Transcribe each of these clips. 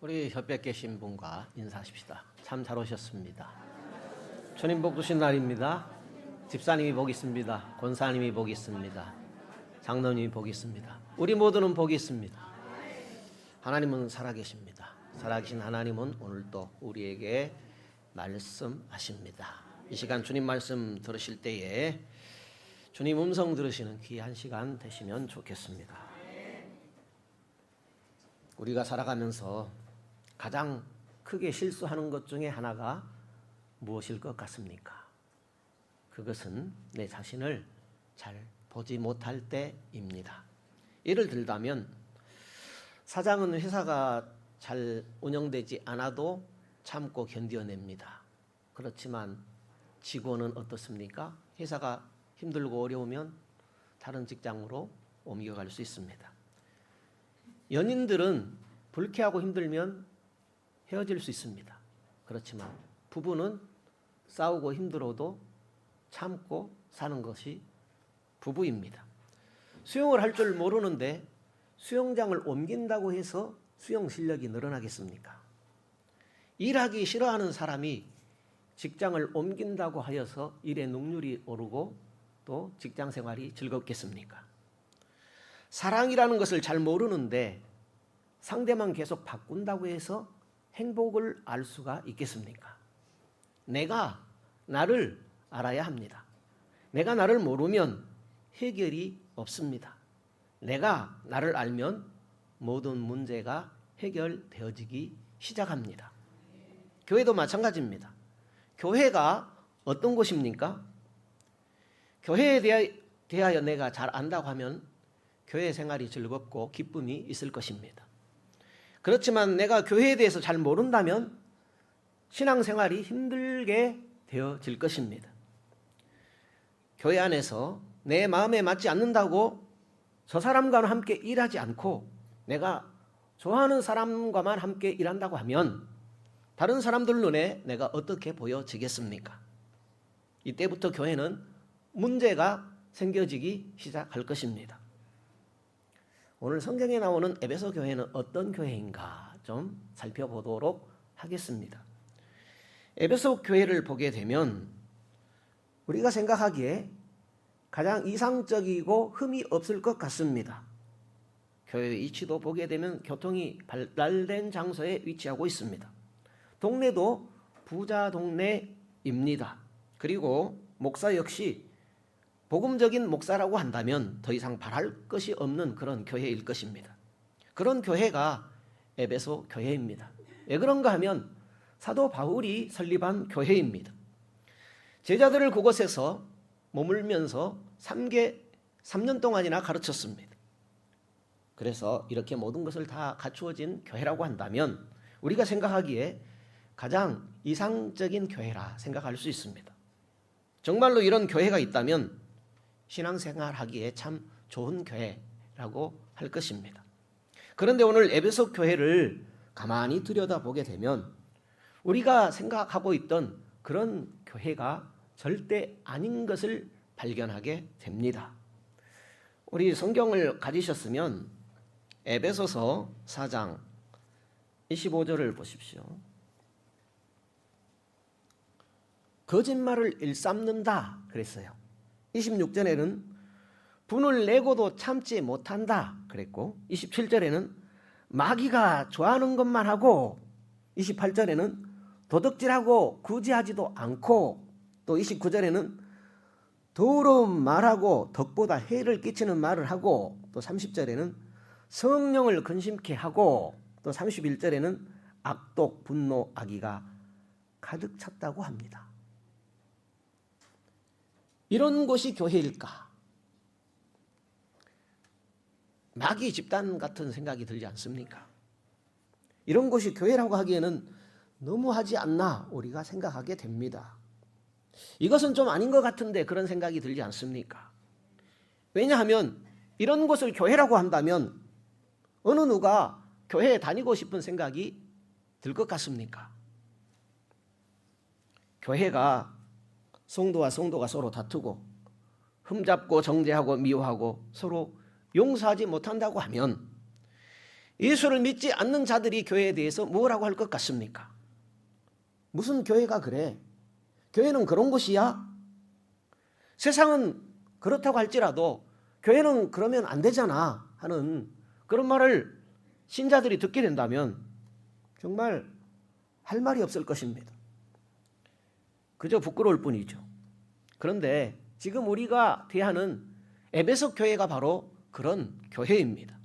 우리 협에 계신 분과 인사하십시다. 참 잘 오셨습니다. 주님 복 주신 날입니다. 집사님이 복 있습니다. 권사님이 복 있습니다. 장로님이 복 있습니다. 우리 모두는 복이 있습니다. 하나님은 살아계십니다. 살아계신 하나님은 오늘도 우리에게 말씀하십니다. 이 시간 주님 말씀 들으실 때에 주님 음성 들으시는 귀한 시간 되시면 좋겠습니다. 우리가 살아가면서 가장 크게 실수하는 것 중에 하나가 무엇일 것 같습니까? 그것은 내 자신을 잘 보지 못할 때입니다. 예를 들자면 사장은 회사가 잘 운영되지 않아도 참고 견뎌냅니다. 그렇지만 직원은 어떻습니까? 회사가 힘들고 어려우면 다른 직장으로 옮겨갈 수 있습니다. 연인들은 불쾌하고 힘들면 헤어질 수 있습니다. 그렇지만 부부는 싸우고 힘들어도 참고 사는 것이 부부입니다. 수영을 할 줄 모르는데 수영장을 옮긴다고 해서 수영 실력이 늘어나겠습니까? 일하기 싫어하는 사람이 직장을 옮긴다고 하여서 일의 능률이 오르고 또 직장 생활이 즐겁겠습니까? 사랑이라는 것을 잘 모르는데 상대만 계속 바꾼다고 해서 행복을 알 수가 있겠습니까? 내가 나를 알아야 합니다. 내가 나를 모르면 해결이 없습니다. 내가 나를 알면 모든 문제가 해결되어지기 시작합니다. 교회도 마찬가지입니다. 교회가 어떤 곳입니까? 교회에 대하여 내가 잘 안다고 하면 교회 생활이 즐겁고 기쁨이 있을 것입니다. 그렇지만 내가 교회에 대해서 잘 모른다면 신앙생활이 힘들게 되어질 것입니다. 교회 안에서 내 마음에 맞지 않는다고 저 사람과는 함께 일하지 않고 내가 좋아하는 사람과만 함께 일한다고 하면 다른 사람들 눈에 내가 어떻게 보여지겠습니까? 이때부터 교회는 문제가 생겨지기 시작할 것입니다. 오늘 성경에 나오는 에베소 교회는 어떤 교회인가 좀 살펴보도록 하겠습니다. 에베소 교회를 보게 되면 우리가 생각하기에 가장 이상적이고 흠이 없을 것 같습니다. 교회 위치도 보게 되면 교통이 발달된 장소에 위치하고 있습니다. 동네도 부자 동네입니다. 그리고 목사 역시 복음적인 목사라고 한다면 더 이상 바랄 것이 없는 그런 교회일 것입니다. 그런 교회가 에베소 교회입니다. 왜 그런가 하면 사도 바울이 설립한 교회입니다. 제자들을 그곳에서 머물면서 3년 동안이나 가르쳤습니다. 그래서 이렇게 모든 것을 다 갖추어진 교회라고 한다면 우리가 생각하기에 가장 이상적인 교회라 생각할 수 있습니다. 정말로 이런 교회가 있다면 신앙생활 하기에 참 좋은 교회라고 할 것입니다. 그런데 오늘 에베소 교회를 가만히 들여다보게 되면 우리가 생각하고 있던 그런 교회가 절대 아닌 것을 발견하게 됩니다. 우리 성경을 가지셨으면 에베소서 4장 25절을 보십시오. 거짓말을 일삼는다 그랬어요. 26절에는 분을 내고도 참지 못한다 그랬고 27절에는 마귀가 좋아하는 것만 하고 28절에는 도둑질하고 구제하지도 않고 또 29절에는 더러운 말하고 덕보다 해를 끼치는 말을 하고 또 30절에는 성령을 근심케 하고 또 31절에는 악독, 분노, 악의가 가득 찼다고 합니다. 이런 곳이 교회일까? 마귀 집단 같은 생각이 들지 않습니까? 이런 곳이 교회라고 하기에는 너무하지 않나 우리가 생각하게 됩니다. 이것은 좀 아닌 것 같은데 그런 생각이 들지 않습니까? 왜냐하면 이런 곳을 교회라고 한다면 어느 누가 교회에 다니고 싶은 생각이 들 것 같습니까? 교회가 성도와 성도가 서로 다투고 흠잡고 정죄하고 미워하고 서로 용서하지 못한다고 하면 예수를 믿지 않는 자들이 교회에 대해서 뭐라고 할 것 같습니까? 무슨 교회가 그래? 교회는 그런 곳이야? 세상은 그렇다고 할지라도 교회는 그러면 안 되잖아 하는 그런 말을 신자들이 듣게 된다면 정말 할 말이 없을 것입니다. 그저 부끄러울 뿐이죠. 그런데 지금 우리가 대하는 에베소 교회가 바로 그런 교회입니다.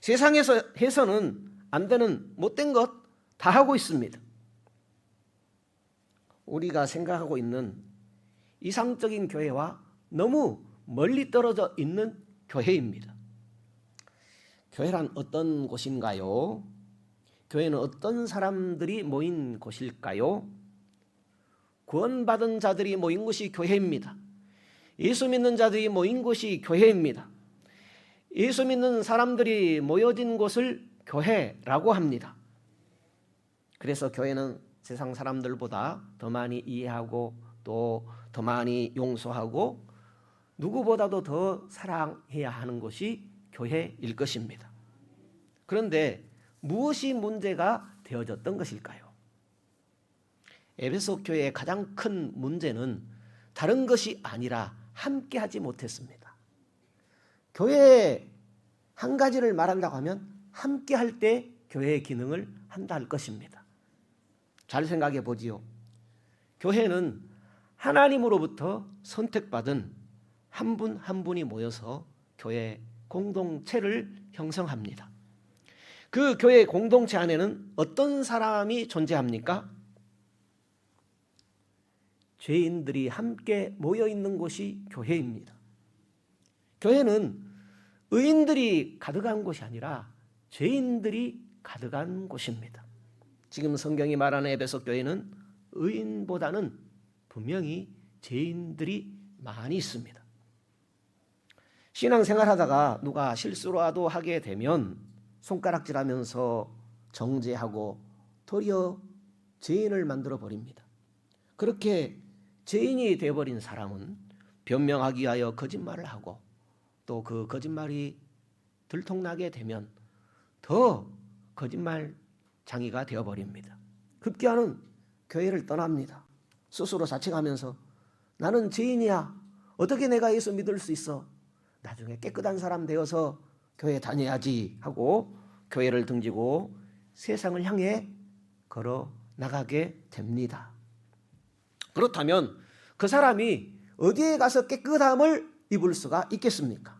세상에서 해서는 안 되는 못된 것 다 하고 있습니다. 우리가 생각하고 있는 이상적인 교회와 너무 멀리 떨어져 있는 교회입니다. 교회란 어떤 곳인가요? 교회는 어떤 사람들이 모인 곳일까요? 구원받은 자들이 모인 곳이 교회입니다. 예수 믿는 자들이 모인 곳이 교회입니다. 예수 믿는 사람들이 모여진 곳을 교회라고 합니다. 그래서 교회는 세상 사람들보다 더 많이 이해하고 또 더 많이 용서하고 누구보다도 더 사랑해야 하는 것이 교회일 것입니다. 그런데 무엇이 문제가 되어졌던 것일까요? 에베소 교회의 가장 큰 문제는 다른 것이 아니라 함께하지 못했습니다. 교회의 한 가지를 말한다고 하면 함께할 때 교회의 기능을 한다 할 것입니다. 잘 생각해 보지요. 교회는 하나님으로부터 선택받은 한 분 한 분이 모여서 교회 공동체를 형성합니다. 그 교회 공동체 안에는 어떤 사람이 존재합니까? 죄인들이 함께 모여 있는 곳이 교회입니다. 교회는 의인들이 가득한 곳이 아니라 죄인들이 가득한 곳입니다. 지금 성경이 말하는 에베소 교회는 의인보다는 분명히 죄인들이 많이 있습니다. 신앙생활하다가 누가 실수라도 하게 되면 손가락질하면서 정죄하고 도리어 죄인을 만들어 버립니다. 그렇게 죄인이 되어버린 사람은 변명하기 위하여 거짓말을 하고 또 그 거짓말이 들통나게 되면 더 거짓말장이가 되어버립니다. 급기야는 교회를 떠납니다. 스스로 자책하면서 나는 죄인이야. 어떻게 내가 예수 믿을 수 있어? 나중에 깨끗한 사람 되어서 교회 다녀야지 하고 교회를 등지고 세상을 향해 걸어 나가게 됩니다. 그렇다면 그 사람이 어디에 가서 깨끗함을 입을 수가 있겠습니까?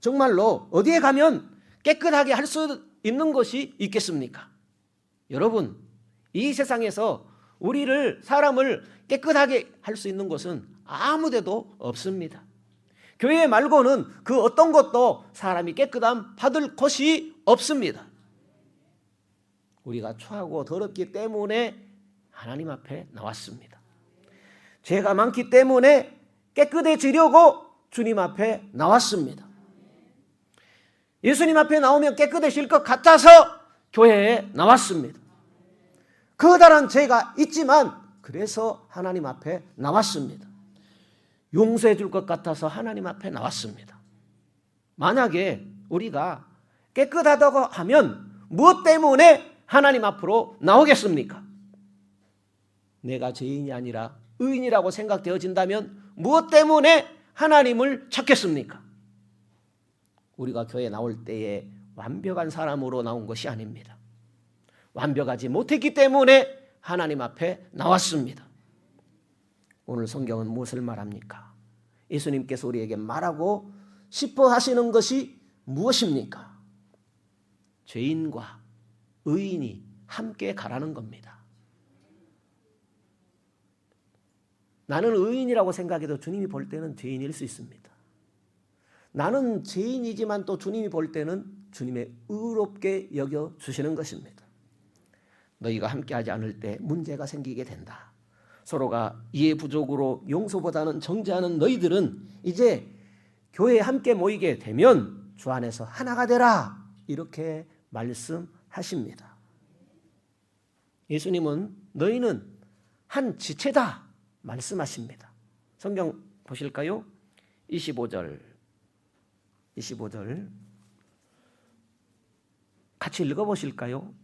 정말로 어디에 가면 깨끗하게 할 수 있는 것이 있겠습니까? 여러분, 이 세상에서 사람을 깨끗하게 할 수 있는 곳은 아무 데도 없습니다. 교회 말고는 그 어떤 것도 사람이 깨끗함 받을 곳이 없습니다. 우리가 추하고 더럽기 때문에 하나님 앞에 나왔습니다. 죄가 많기 때문에 깨끗해지려고 주님 앞에 나왔습니다. 예수님 앞에 나오면 깨끗해질 것 같아서 교회에 나왔습니다. 커다란 죄가 있지만 그래서 하나님 앞에 나왔습니다. 용서해 줄 것 같아서 하나님 앞에 나왔습니다. 만약에 우리가 깨끗하다고 하면 무엇 때문에 하나님 앞으로 나오겠습니까? 내가 죄인이 아니라 의인이라고 생각되어진다면 무엇 때문에 하나님을 찾겠습니까? 우리가 교회에 나올 때에 완벽한 사람으로 나온 것이 아닙니다. 완벽하지 못했기 때문에 하나님 앞에 나왔습니다. 오늘 성경은 무엇을 말합니까? 예수님께서 우리에게 말하고 싶어 하시는 것이 무엇입니까? 죄인과 의인이 함께 가라는 겁니다. 나는 의인이라고 생각해도 주님이 볼 때는 죄인일 수 있습니다. 나는 죄인이지만 또 주님이 볼 때는 주님의 의롭게 여겨주시는 것입니다. 너희가 함께하지 않을 때 문제가 생기게 된다. 서로가 이해 부족으로 용서보다는 정죄하는 너희들은 이제 교회에 함께 모이게 되면 주 안에서 하나가 되라. 이렇게 말씀하십니다. 예수님은 너희는 한 지체다 말씀하십니다. 성경 보실까요? 25절 같이 읽어보실까요?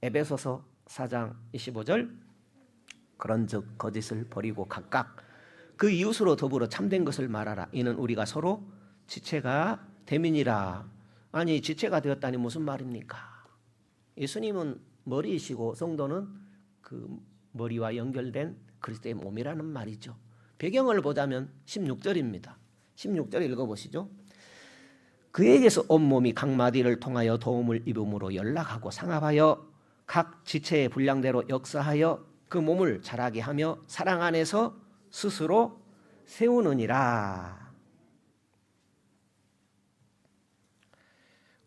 에베소서 4장 25절. 그런즉 거짓을 버리고 각각 그 이웃으로 더불어 참된 것을 말하라. 이는 우리가 서로 지체가 됨이니라. 아니, 지체가 되었다니 무슨 말입니까? 예수님은 머리이시고 성도는 그 머리와 연결된 그리스도의 몸이라는 말이죠. 배경을 보자면 16절입니다. 16절 읽어보시죠. 그에게서 온몸이 각 마디를 통하여 도움을 입음으로 연락하고 상합하여 각 지체의 분량대로 역사하여 그 몸을 자라게 하며 사랑 안에서 스스로 세우느니라.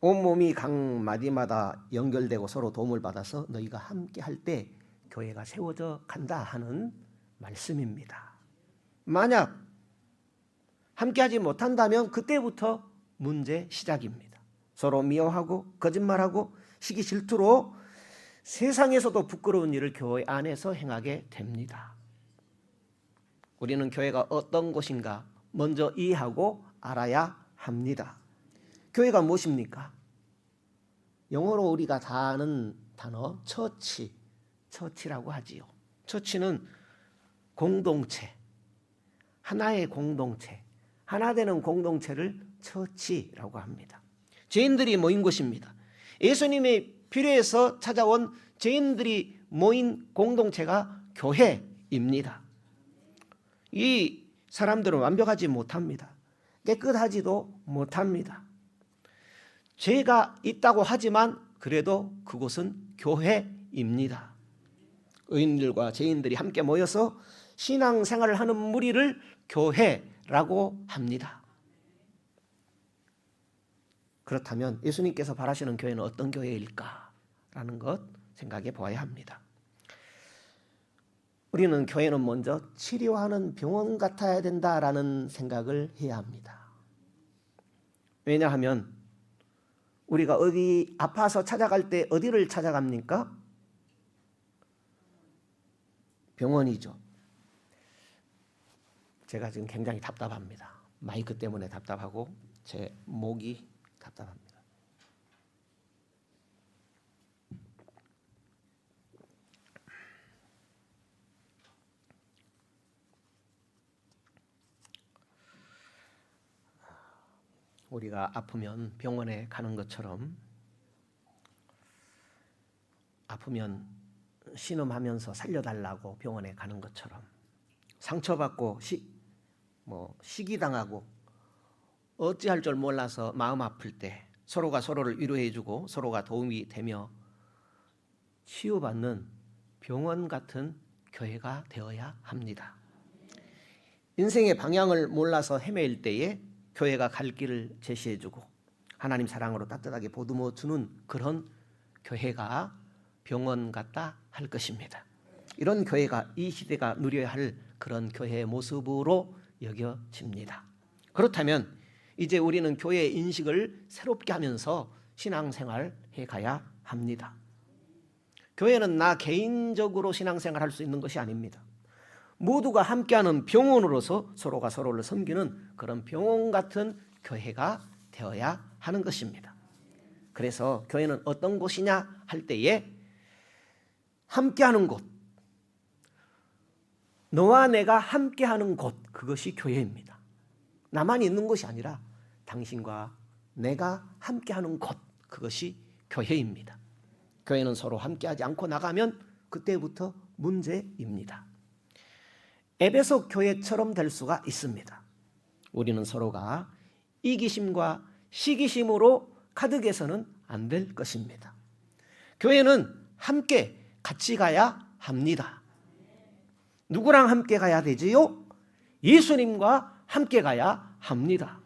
온몸이 각 마디마다 연결되고 서로 도움을 받아서 너희가 함께 할 때 교회가 세워져 간다 하는 말씀입니다. 만약 함께하지 못한다면 그때부터 문제 시작입니다. 서로 미워하고 거짓말하고 시기 질투로 세상에서도 부끄러운 일을 교회 안에서 행하게 됩니다. 우리는 교회가 어떤 곳인가 먼저 이해하고 알아야 합니다. 교회가 무엇입니까? 영어로 우리가 다 아는 단어 처치라고 하지요. 처치는 공동체, 하나의 공동체, 하나 되는 공동체를 처치라고 합니다. 죄인들이 모인 곳입니다. 예수님의 필요해서 찾아온 죄인들이 모인 공동체가 교회입니다. 이 사람들은 완벽하지 못합니다. 깨끗하지도 못합니다. 죄가 있다고 하지만 그래도 그곳은 교회입니다. 의인들과 죄인들이 함께 모여서 신앙생활을 하는 무리를 교회라고 합니다. 그렇다면 예수님께서 바라시는 교회는 어떤 교회일까라는 것 생각해 보아야 합니다. 우리는 교회는 먼저 치료하는 병원 같아야 된다라는 생각을 해야 합니다. 왜냐하면 우리가 어디 아파서 찾아갈 때 어디를 찾아갑니까? 병원이죠. 제가 지금 굉장히 답답합니다. 마이크 때문에 답답하고 제 목이 답답합니다. 우리가 아프면 병원에 가는 것처럼 아프면 신음하면서 살려달라고 병원에 가는 것처럼 상처받고 시기당하고 어찌할 줄 몰라서 마음 아플 때 서로가 서로를 위로해주고 서로가 도움이 되며 치유받는 병원 같은 교회가 되어야 합니다. 인생의 방향을 몰라서 헤매일 때에 교회가 갈 길을 제시해주고 하나님 사랑으로 따뜻하게 보듬어주는 그런 교회가 병원 같다 할 것입니다. 이런 교회가 이 시대가 누려야 할 그런 교회의 모습으로 여겨집니다. 그렇다면 이제 우리는 교회의 인식을 새롭게 하면서 신앙생활 해가야 합니다. 교회는 나 개인적으로 신앙생활 할 수 있는 것이 아닙니다. 모두가 함께하는 병원으로서 서로가 서로를 섬기는 그런 병원 같은 교회가 되어야 하는 것입니다. 그래서 교회는 어떤 곳이냐 할 때에 함께하는 곳, 너와 내가 함께하는 곳, 그것이 교회입니다. 나만 있는 곳이 아니라 당신과 내가 함께하는 곳, 그것이 교회입니다. 교회는 서로 함께하지 않고 나가면 그때부터 문제입니다. 에베소 교회처럼 될 수가 있습니다. 우리는 서로가 이기심과 시기심으로 가득해서는 안 될 것입니다. 교회는 함께 같이 가야 합니다. 누구랑 함께 가야 되지요? 예수님과 함께 가야 합니다.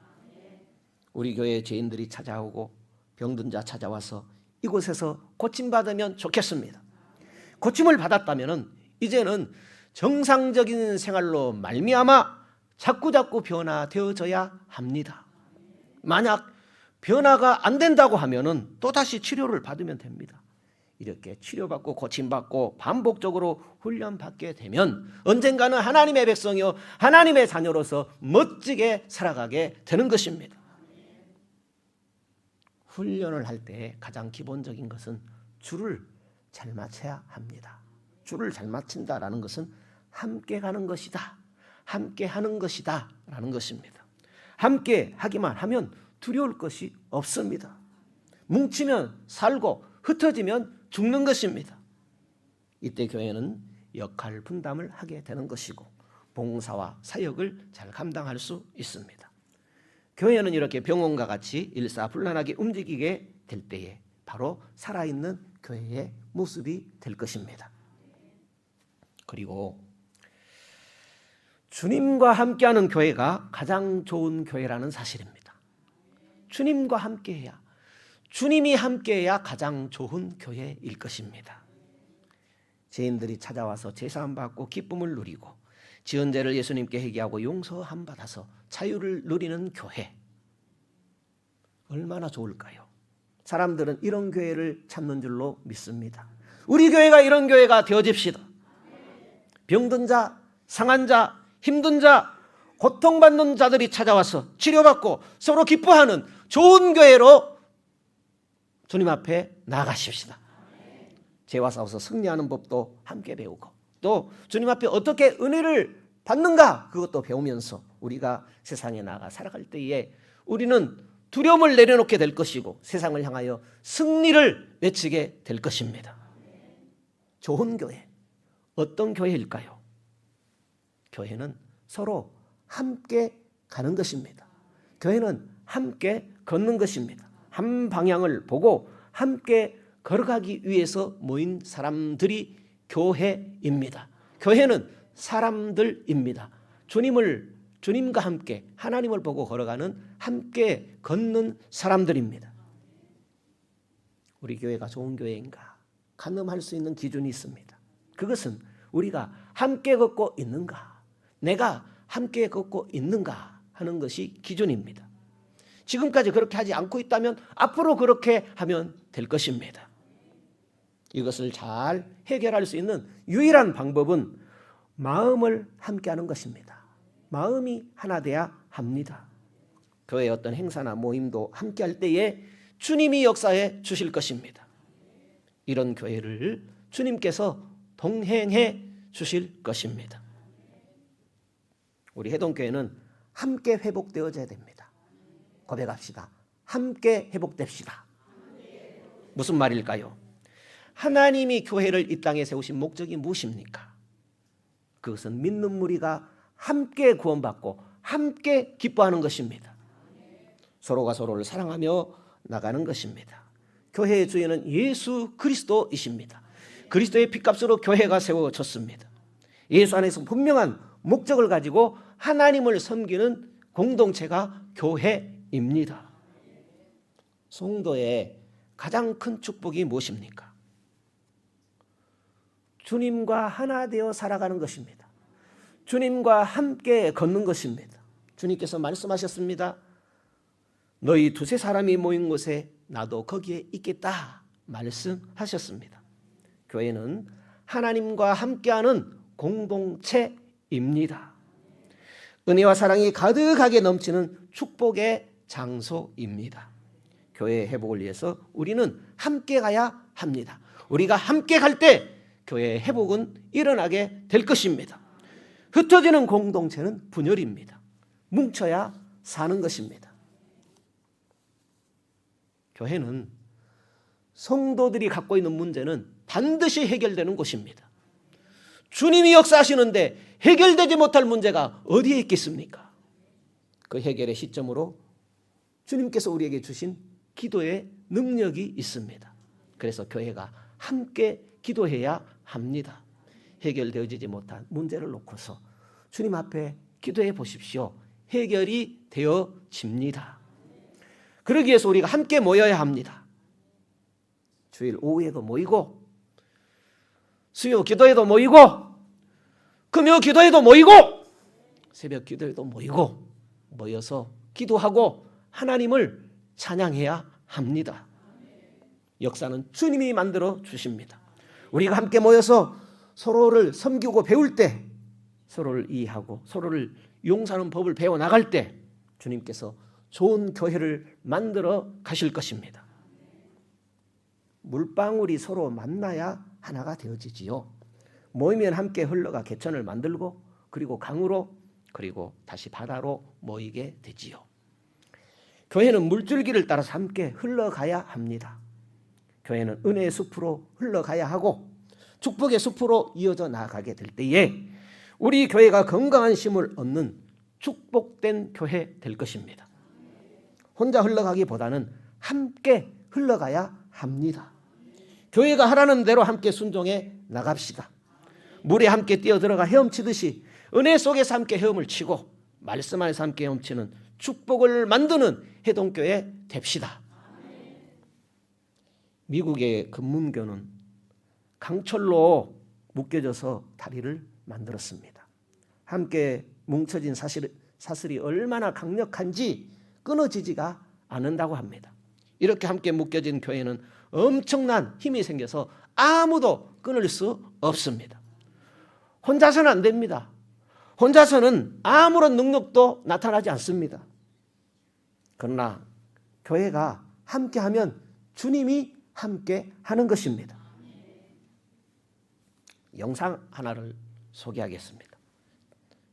우리 교회에 죄인들이 찾아오고 병든 자 찾아와서 이곳에서 고침받으면 좋겠습니다. 고침을 받았다면 이제는 정상적인 생활로 말미암아 자꾸자꾸 변화되어져야 합니다. 만약 변화가 안 된다고 하면은 또다시 치료를 받으면 됩니다. 이렇게 치료받고 고침받고 반복적으로 훈련받게 되면 언젠가는 하나님의 백성이요 하나님의 자녀로서 멋지게 살아가게 되는 것입니다. 훈련을 할 때 가장 기본적인 것은 줄을 잘 맞춰야 합니다. 줄을 잘 맞춘다라는 것은 함께 가는 것이다, 함께 하는 것이다 라는 것입니다. 함께 하기만 하면 두려울 것이 없습니다. 뭉치면 살고 흩어지면 죽는 것입니다. 이때 교회는 역할 분담을 하게 되는 것이고 봉사와 사역을 잘 감당할 수 있습니다. 교회는 이렇게 병원과 같이 일사불란하게 움직이게 될 때에 바로 살아있는 교회의 모습이 될 것입니다. 그리고 주님과 함께하는 교회가 가장 좋은 교회라는 사실입니다. 주님과 함께해야, 주님이 함께해야 가장 좋은 교회일 것입니다. 죄인들이 찾아와서 제사함 받고 기쁨을 누리고 지은 죄를 예수님께 회개하고 용서함 받아서 자유를 누리는 교회, 얼마나 좋을까요? 사람들은 이런 교회를 찾는 줄로 믿습니다. 우리 교회가 이런 교회가 되어집시다. 병든 자, 상한 자, 힘든 자, 고통받는 자들이 찾아와서 치료받고 서로 기뻐하는 좋은 교회로 주님 앞에 나아가십시다. 죄와 싸워서 승리하는 법도 함께 배우고 또 주님 앞에 어떻게 은혜를 받는가 그것도 배우면서 우리가 세상에 나가 살아갈 때에 우리는 두려움을 내려놓게 될 것이고 세상을 향하여 승리를 외치게 될 것입니다. 좋은 교회, 어떤 교회일까요? 교회는 서로 함께 가는 것입니다. 교회는 함께 걷는 것입니다. 한 방향을 보고 함께 걸어가기 위해서 모인 사람들이 교회입니다. 교회는 사람들입니다. 주님과 함께 하나님을 보고 걸어가는 함께 걷는 사람들입니다. 우리 교회가 좋은 교회인가 가늠할 수 있는 기준이 있습니다. 그것은 우리가 함께 걷고 있는가, 내가 함께 걷고 있는가 하는 것이 기준입니다. 지금까지 그렇게 하지 않고 있다면 앞으로 그렇게 하면 될 것입니다. 이것을 잘 해결할 수 있는 유일한 방법은 마음을 함께하는 것입니다. 마음이 하나 돼야 합니다. 교회의 어떤 행사나 모임도 함께할 때에 주님이 역사해 주실 것입니다. 이런 교회를 주님께서 동행해 주실 것입니다. 우리 해동교회는 함께 회복되어져야 됩니다. 고백합시다. 함께 회복됩시다. 무슨 말일까요? 하나님이 교회를 이 땅에 세우신 목적이 무엇입니까? 그것은 믿는 무리가 함께 구원받고 함께 기뻐하는 것입니다. 서로가 서로를 사랑하며 나가는 것입니다. 교회의 주인은 예수 그리스도이십니다. 그리스도의 피값으로 교회가 세워졌습니다. 예수 안에서 분명한 목적을 가지고 하나님을 섬기는 공동체가 교회입니다. 성도의 가장 큰 축복이 무엇입니까? 주님과 하나 되어 살아가는 것입니다. 주님과 함께 걷는 것입니다. 주님께서 말씀하셨습니다. 너희 두세 사람이 모인 곳에 나도 거기에 있겠다 말씀하셨습니다. 교회는 하나님과 함께하는 공동체입니다. 은혜와 사랑이 가득하게 넘치는 축복의 장소입니다. 교회의 회복을 위해서 우리는 함께 가야 합니다. 우리가 함께 갈 때 교회의 회복은 일어나게 될 것입니다. 흩어지는 공동체는 분열입니다. 뭉쳐야 사는 것입니다. 교회는 성도들이 갖고 있는 문제는 반드시 해결되는 곳입니다. 주님이 역사하시는데 해결되지 못할 문제가 어디에 있겠습니까? 그 해결의 시점으로 주님께서 우리에게 주신 기도의 능력이 있습니다. 그래서 교회가 함께 기도해야 합니다. 해결되어지지 못한 문제를 놓고서 주님 앞에 기도해 보십시오. 해결이 되어집니다. 그러기 위해서 우리가 함께 모여야 합니다. 주일 오후에도 모이고 수요 기도에도 모이고 금요 기도에도 모이고 새벽 기도에도 모이고 모여서 기도하고 하나님을 찬양해야 합니다. 역사는 주님이 만들어 주십니다. 우리가 함께 모여서 서로를 섬기고 배울 때 서로를 이해하고 서로를 용서하는 법을 배워나갈 때 주님께서 좋은 교회를 만들어 가실 것입니다. 물방울이 서로 만나야 하나가 되어지지요. 모이면 함께 흘러가 개천을 만들고 그리고 강으로 그리고 다시 바다로 모이게 되지요. 교회는 물줄기를 따라서 함께 흘러가야 합니다. 교회는 은혜의 숲으로 흘러가야 하고 축복의 숲으로 이어져 나아가게 될 때에 우리 교회가 건강한 쉼을 얻는 축복된 교회 될 것입니다. 혼자 흘러가기보다는 함께 흘러가야 합니다. 교회가 하라는 대로 함께 순종해 나갑시다. 물에 함께 뛰어들어가 헤엄치듯이 은혜 속에서 함께 헤엄을 치고 말씀 안에서 함께 헤엄치는 축복을 만드는 해동교회 됩시다. 미국의 금문교는 강철로 묶여져서 다리를 만들었습니다. 함께 뭉쳐진 사슬이 얼마나 강력한지 끊어지지가 않는다고 합니다. 이렇게 함께 묶여진 교회는 엄청난 힘이 생겨서 아무도 끊을 수 없습니다. 혼자서는 안 됩니다. 혼자서는 아무런 능력도 나타나지 않습니다. 그러나 교회가 함께하면 주님이 함께 하는 것입니다. 영상 하나를 소개하겠습니다.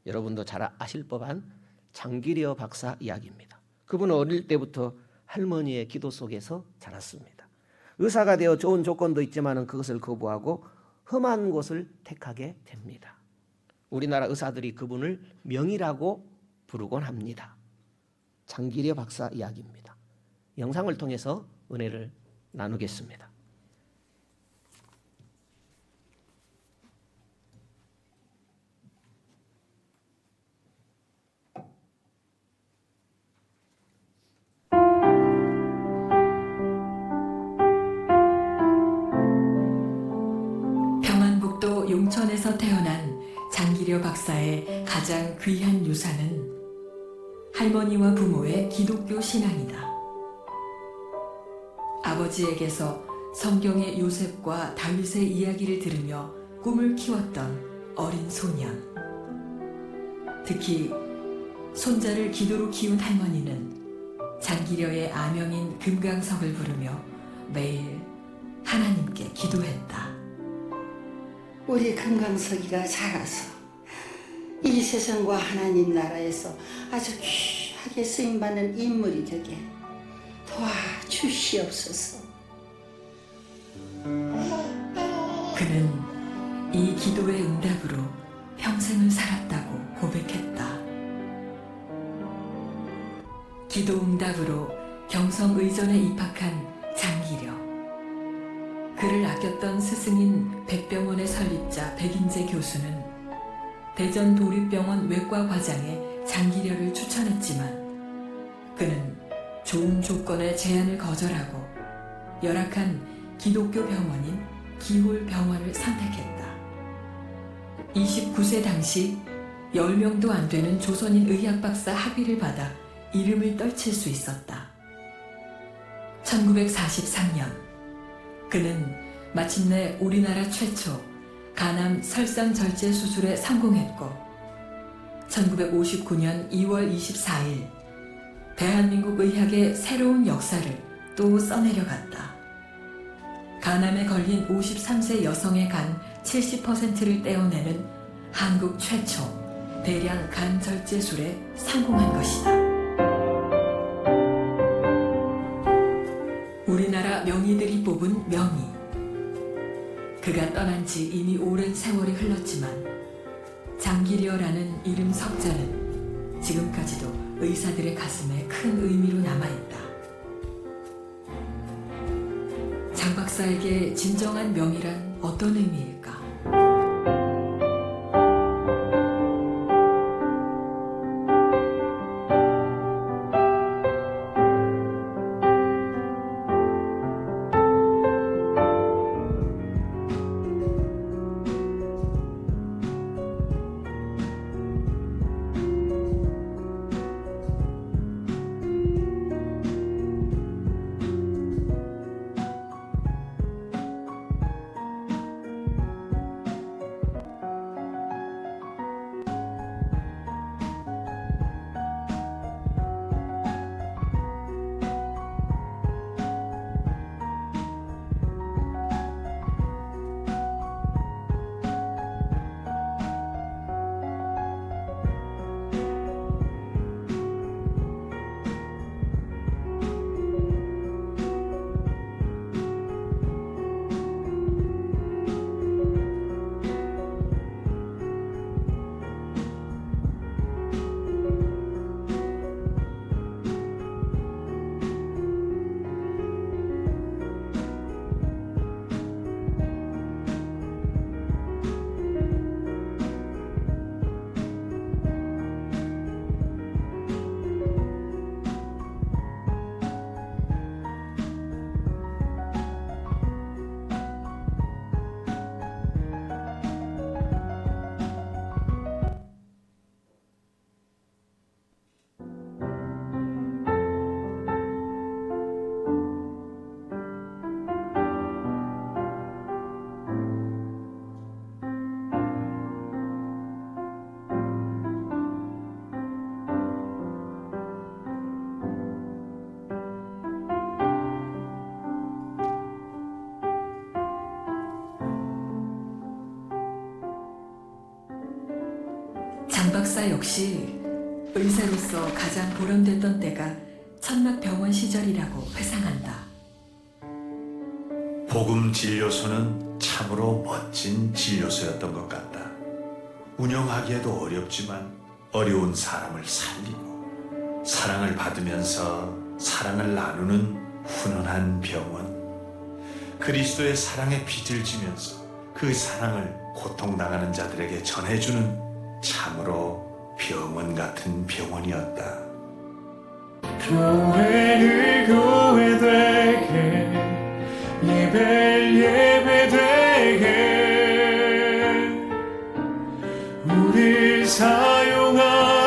여러분도 잘 아실 법한 장기려 박사 이야기입니다. 그분은 어릴 때부터 할머니의 기도 속에서 자랐습니다. 의사가 되어 좋은 조건도 있지만 그것을 거부하고 험한 곳을 택하게 됩니다. 우리나라 의사들이 그분을 명의라고 부르곤 합니다. 장기려 박사 이야기입니다. 영상을 통해서 은혜를 나누겠습니다. 평안북도 용천에서 태어난 장기려 박사의 가장 귀한 유산은 할머니와 부모의 기독교 신앙이다. 아버지에게서 성경의 요셉과 다윗의 이야기를 들으며 꿈을 키웠던 어린 소년. 특히 손자를 기도로 키운 할머니는 장기려의 아명인 금강석을 부르며 매일 하나님께 기도했다. 우리 금강석이가 자라서 이 세상과 하나님 나라에서 아주 귀하게 쓰임받는 인물이 되게 도와주시옵소서. 그는 이 기도의 응답으로 평생을 살았다고 고백했다. 기도 응답으로 경성의전에 입학한 장기려. 그를 아꼈던 스승인 백병원의 설립자 백인재 교수는 대전 도립병원 외과 과장에 장기려를 추천했지만 그는 좋은 조건의 제안을 거절하고 열악한 기독교 병원인 기홀병원을 선택했다. 29세 당시 10명도 안 되는 조선인 의학박사 학위를 받아 이름을 떨칠 수 있었다. 1943년 그는 마침내 우리나라 최초 간암 설상절제 수술에 성공했고 1959년 2월 24일 대한민국 의학의 새로운 역사를 또 써내려갔다. 간암에 걸린 53세 여성의 간 70%를 떼어내는 한국 최초 대량 간 절제술에 성공한 것이다. 우리나라 명의들이 뽑은 명의. 그가 떠난 지 이미 오랜 세월이 흘렀지만 장기려라는 이름 석자는 지금까지도 의사들의 가슴에 큰 의미로 남아있다. 장 박사에게 진정한 명의란 어떤 의미일까? 박사 역시 의사로서 가장 보람됐던 때가 천막병원 시절이라고 회상한다. 복음 진료소는 참으로 멋진 진료소였던 것 같다. 운영하기에도 어렵지만 어려운 사람을 살리고 사랑을 받으면서 사랑을 나누는 훈훈한 병원. 그리스도의 사랑의 빚을 지면서 그 사랑을 고통당하는 자들에게 전해주는 참으로 병원 같은 병원이었다. 교회를 교회되게 예배를 예배되게 우릴 사용하소서.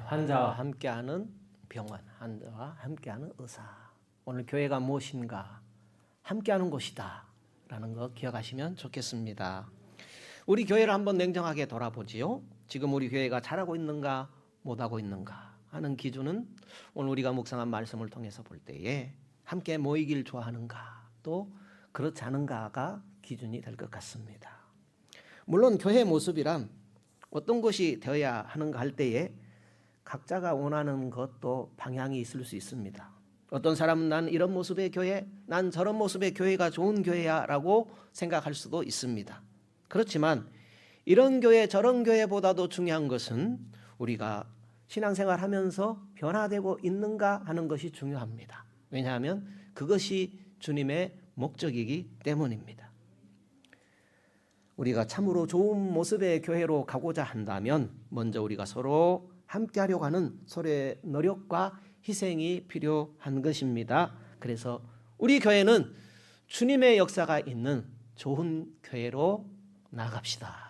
환자와 함께하는 병원, 환자와 함께하는 의사. 오늘 교회가 무엇인가? 함께하는 곳이다 라는 거 기억하시면 좋겠습니다. 우리 교회를 한번 냉정하게 돌아보지요. 지금 우리 교회가 잘하고 있는가 못하고 있는가 하는 기준은 오늘 우리가 묵상한 말씀을 통해서 볼 때에 함께 모이길 좋아하는가 또 그렇지 않은가가 기준이 될 것 같습니다. 물론 교회 모습이란 어떤 것이 되어야 하는가 할 때에 각자가 원하는 것도 방향이 있을 수 있습니다. 어떤 사람은 난 이런 모습의 교회, 난 저런 모습의 교회가 좋은 교회야 라고 생각할 수도 있습니다. 그렇지만 이런 교회 저런 교회보다도 중요한 것은 우리가 신앙생활 하면서 변화되고 있는가 하는 것이 중요합니다. 왜냐하면 그것이 주님의 목적이기 때문입니다. 우리가 참으로 좋은 모습의 교회로 가고자 한다면 먼저 우리가 서로 함께하려고 하는 서로의 노력과 희생이 필요한 것입니다. 그래서 우리 교회는 주님의 역사가 있는 좋은 교회로 나아갑시다.